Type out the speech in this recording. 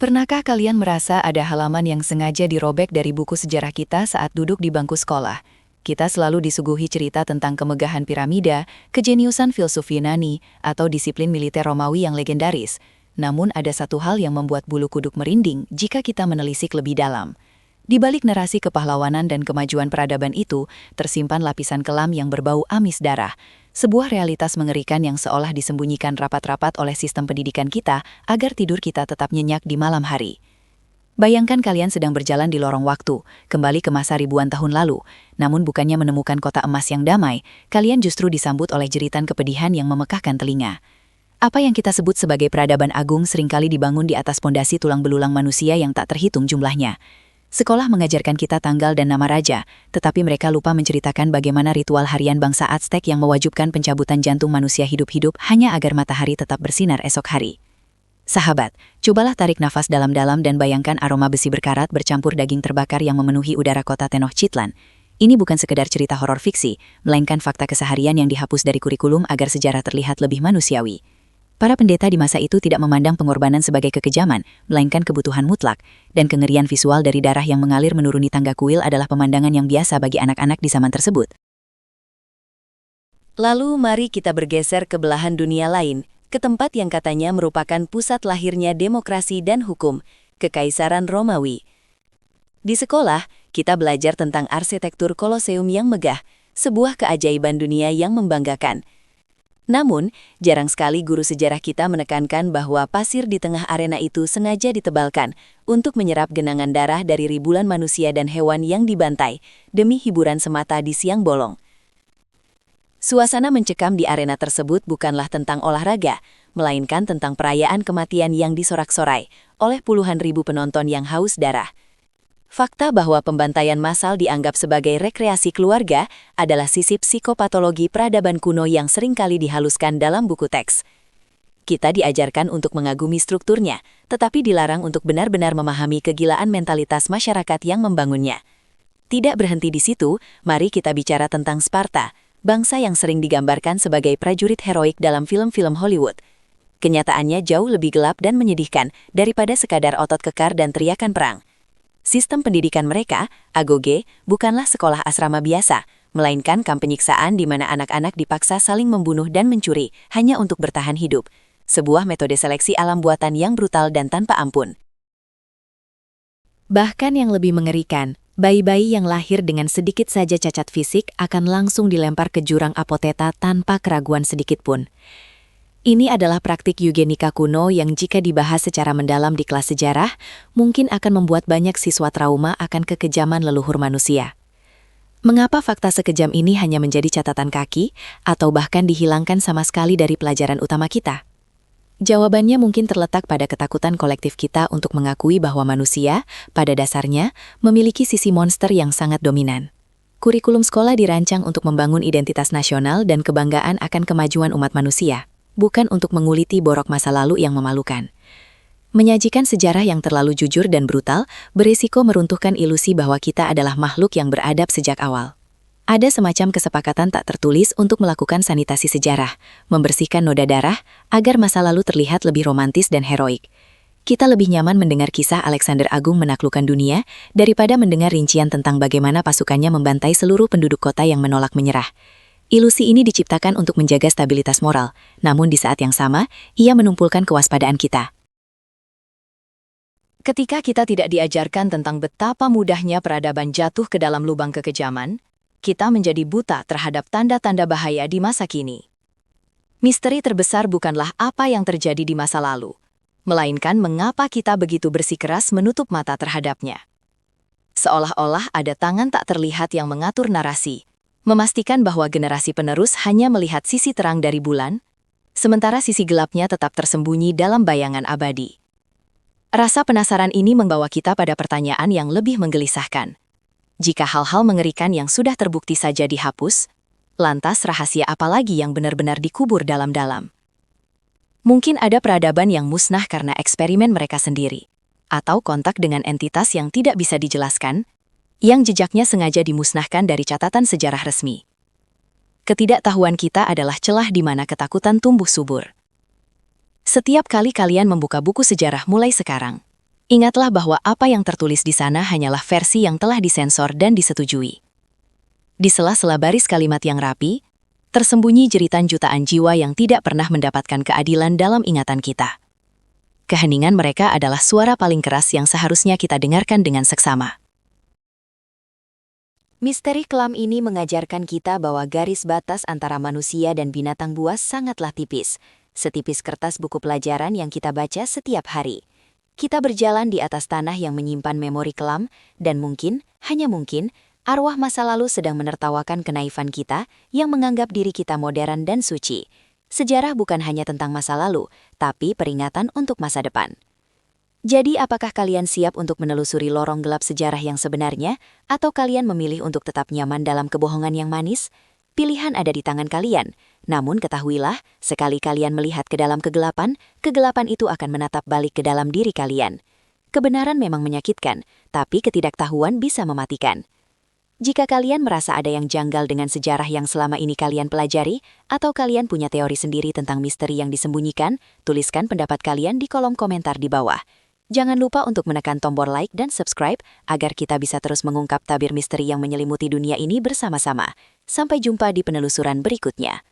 Pernahkah kalian merasa ada halaman yang sengaja dirobek dari buku sejarah kita saat duduk di bangku sekolah? Kita selalu disuguhi cerita tentang kemegahan piramida, kejeniusan filsuf Yunani, atau disiplin militer Romawi yang legendaris. Namun ada satu hal yang membuat bulu kuduk merinding jika kita menelisik lebih dalam. Di balik narasi kepahlawanan dan kemajuan peradaban itu, tersimpan lapisan kelam yang berbau amis darah. Sebuah realitas mengerikan yang seolah disembunyikan rapat-rapat oleh sistem pendidikan kita agar tidur kita tetap nyenyak di malam hari. Bayangkan kalian sedang berjalan di lorong waktu, kembali ke masa ribuan tahun lalu. Namun bukannya menemukan kota emas yang damai, kalian justru disambut oleh jeritan kepedihan yang memekakkan telinga. Apa yang kita sebut sebagai peradaban agung seringkali dibangun di atas pondasi tulang belulang manusia yang tak terhitung jumlahnya. Sekolah mengajarkan kita tanggal dan nama raja, tetapi mereka lupa menceritakan bagaimana ritual harian bangsa Aztec yang mewajibkan pencabutan jantung manusia hidup-hidup hanya agar matahari tetap bersinar esok hari. Sahabat, cobalah tarik nafas dalam-dalam dan bayangkan aroma besi berkarat bercampur daging terbakar yang memenuhi udara kota Tenochtitlan. Ini bukan sekedar cerita horor fiksi, melainkan fakta keseharian yang dihapus dari kurikulum agar sejarah terlihat lebih manusiawi. Para pendeta di masa itu tidak memandang pengorbanan sebagai kekejaman, melainkan kebutuhan mutlak, dan kengerian visual dari darah yang mengalir menuruni tangga kuil adalah pemandangan yang biasa bagi anak-anak di zaman tersebut. Lalu mari kita bergeser ke belahan dunia lain, ke tempat yang katanya merupakan pusat lahirnya demokrasi dan hukum, Kekaisaran Romawi. Di sekolah, kita belajar tentang arsitektur Koloseum yang megah, sebuah keajaiban dunia yang membanggakan. Namun, jarang sekali guru sejarah kita menekankan bahwa pasir di tengah arena itu sengaja ditebalkan untuk menyerap genangan darah dari ribuan manusia dan hewan yang dibantai, demi hiburan semata di siang bolong. Suasana mencekam di arena tersebut bukanlah tentang olahraga, melainkan tentang perayaan kematian yang disorak-sorai oleh puluhan ribu penonton yang haus darah. Fakta bahwa pembantaian massal dianggap sebagai rekreasi keluarga adalah sisi psikopatologi peradaban kuno yang seringkali dihaluskan dalam buku teks. Kita diajarkan untuk mengagumi strukturnya, tetapi dilarang untuk benar-benar memahami kegilaan mentalitas masyarakat yang membangunnya. Tidak berhenti di situ, mari kita bicara tentang Sparta, bangsa yang sering digambarkan sebagai prajurit heroik dalam film-film Hollywood. Kenyataannya jauh lebih gelap dan menyedihkan daripada sekadar otot kekar dan teriakan perang. Sistem pendidikan mereka, agoge, bukanlah sekolah asrama biasa, melainkan kamp penyiksaan di mana anak-anak dipaksa saling membunuh dan mencuri hanya untuk bertahan hidup. Sebuah metode seleksi alam buatan yang brutal dan tanpa ampun. Bahkan yang lebih mengerikan, bayi-bayi yang lahir dengan sedikit saja cacat fisik akan langsung dilempar ke jurang apoteta tanpa keraguan sedikitpun. Ini adalah praktik eugenika kuno yang jika dibahas secara mendalam di kelas sejarah, mungkin akan membuat banyak siswa trauma akan kekejaman leluhur manusia. Mengapa fakta sekejam ini hanya menjadi catatan kaki, atau bahkan dihilangkan sama sekali dari pelajaran utama kita? Jawabannya mungkin terletak pada ketakutan kolektif kita untuk mengakui bahwa manusia, pada dasarnya, memiliki sisi monster yang sangat dominan. Kurikulum sekolah dirancang untuk membangun identitas nasional dan kebanggaan akan kemajuan umat manusia, bukan untuk menguliti borok masa lalu yang memalukan. Menyajikan sejarah yang terlalu jujur dan brutal berisiko meruntuhkan ilusi bahwa kita adalah makhluk yang beradab sejak awal. Ada semacam kesepakatan tak tertulis untuk melakukan sanitasi sejarah, membersihkan noda darah, agar masa lalu terlihat lebih romantis dan heroik. Kita lebih nyaman mendengar kisah Alexander Agung menaklukkan dunia daripada mendengar rincian tentang bagaimana pasukannya membantai seluruh penduduk kota yang menolak menyerah. Ilusi ini diciptakan untuk menjaga stabilitas moral, namun di saat yang sama, ia menumpulkan kewaspadaan kita. Ketika kita tidak diajarkan tentang betapa mudahnya peradaban jatuh ke dalam lubang kekejaman, kita menjadi buta terhadap tanda-tanda bahaya di masa kini. Misteri terbesar bukanlah apa yang terjadi di masa lalu, melainkan mengapa kita begitu bersikeras menutup mata terhadapnya. Seolah-olah ada tangan tak terlihat yang mengatur narasi, memastikan bahwa generasi penerus hanya melihat sisi terang dari bulan, sementara sisi gelapnya tetap tersembunyi dalam bayangan abadi. Rasa penasaran ini membawa kita pada pertanyaan yang lebih menggelisahkan. Jika hal-hal mengerikan yang sudah terbukti saja dihapus, lantas rahasia apa lagi yang benar-benar dikubur dalam-dalam? Mungkin ada peradaban yang musnah karena eksperimen mereka sendiri, atau kontak dengan entitas yang tidak bisa dijelaskan, yang jejaknya sengaja dimusnahkan dari catatan sejarah resmi. Ketidaktahuan kita adalah celah di mana ketakutan tumbuh subur. Setiap kali kalian membuka buku sejarah mulai sekarang, Ingatlah bahwa apa yang tertulis di sana hanyalah versi yang telah disensor dan disetujui. Di sela-sela baris kalimat yang rapi, tersembunyi jeritan jutaan jiwa yang tidak pernah mendapatkan keadilan dalam ingatan kita. Keheningan mereka adalah suara paling keras yang seharusnya kita dengarkan dengan seksama. Misteri kelam ini mengajarkan kita bahwa garis batas antara manusia dan binatang buas sangatlah tipis, setipis kertas buku pelajaran yang kita baca setiap hari. Kita berjalan di atas tanah yang menyimpan memori kelam, dan mungkin, hanya mungkin, arwah masa lalu sedang menertawakan kenaifan kita yang menganggap diri kita modern dan suci. Sejarah bukan hanya tentang masa lalu, tapi peringatan untuk masa depan. Jadi apakah kalian siap untuk menelusuri lorong gelap sejarah yang sebenarnya, atau kalian memilih untuk tetap nyaman dalam kebohongan yang manis? Pilihan ada di tangan kalian. Namun ketahuilah, sekali kalian melihat ke dalam kegelapan, kegelapan itu akan menatap balik ke dalam diri kalian. Kebenaran memang menyakitkan, tapi ketidaktahuan bisa mematikan. Jika kalian merasa ada yang janggal dengan sejarah yang selama ini kalian pelajari, atau kalian punya teori sendiri tentang misteri yang disembunyikan, tuliskan pendapat kalian di kolom komentar di bawah. Jangan lupa untuk menekan tombol like dan subscribe agar kita bisa terus mengungkap tabir misteri yang menyelimuti dunia ini bersama-sama. Sampai jumpa di penelusuran berikutnya.